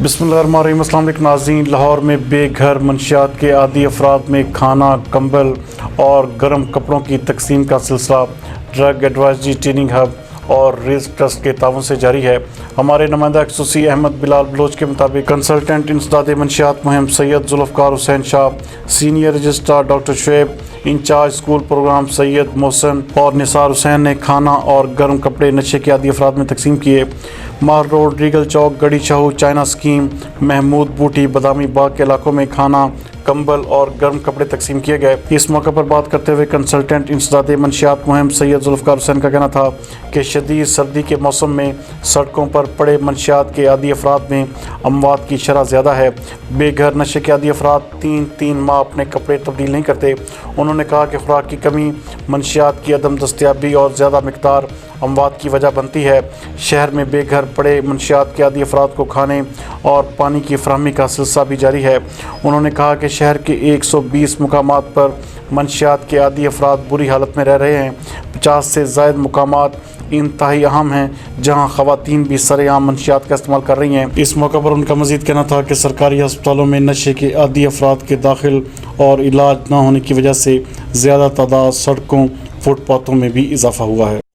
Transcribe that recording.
بسم اللہ الرحمن الرحیم۔ السلام علیکم ناظرین۔ لاہور میں بے گھر منشیات کے عادی افراد میں کھانا، کمبل اور گرم کپڑوں کی تقسیم کا سلسلہ ڈرگ ایڈوائزری ٹریننگ ہب اور ٹرسٹ کے تعاون سے جاری ہے۔ ہمارے نمائندہ خصوصی احمد بلال بلوچ کے مطابق کنسلٹنٹ انسداد منشیات مہم Syed Zulfiqar Hussain Shah, senior registrar doctor Shoaib, incharge school programme Syed Mohsin اور نثار حسین نے کھانا اور گرم کپڑے نشے کے عادی افراد میں تقسیم کیے۔ مار روڈ، ریگل چوک، گڑی چاہو، چائنا اسکیم، محمود بوٹی، بادامی باغ کے علاقوں میں کھانا، کمبل اور گرم کپڑے تقسیم کیے گئے۔ اس موقع پر بات کرتے ہوئے کنسلٹنٹ انسداد منشیات مہم سید ذوالفقار حسین کا کہنا تھا کہ شدید سردی کے موسم میں سڑکوں پر پڑے منشیات کے عادی افراد میں اموات کی شرح زیادہ ہے۔ بے گھر نشے کے عادی افراد تین ماہ اپنے کپڑے تبدیل نہیں کرتے۔ انہوں نے کہا کہ خوراک کی کمی، منشیات کی عدم دستیابی اور زیادہ مقدار اموات کی وجہ بنتی ہے۔ شہر میں بے گھر پڑے منشیات کے عادی افراد کو کھانے اور پانی کی فراہمی کا سلسلہ بھی جاری ہے۔ انہوں نے کہا کہ شہر کے 120 مقامات پر منشیات کے عادی افراد بری حالت میں رہ رہے ہیں۔ 50 سے زائد مقامات انتہائی اہم ہیں جہاں خواتین بھی سر عام منشیات کا استعمال کر رہی ہیں۔ اس موقع پر ان کا مزید کہنا تھا کہ سرکاری ہسپتالوں میں نشے کے عادی افراد کے داخل اور علاج نہ ہونے کی وجہ سے زیادہ تعداد سڑکوں، فٹ پاتھوں میں بھی اضافہ ہوا ہے۔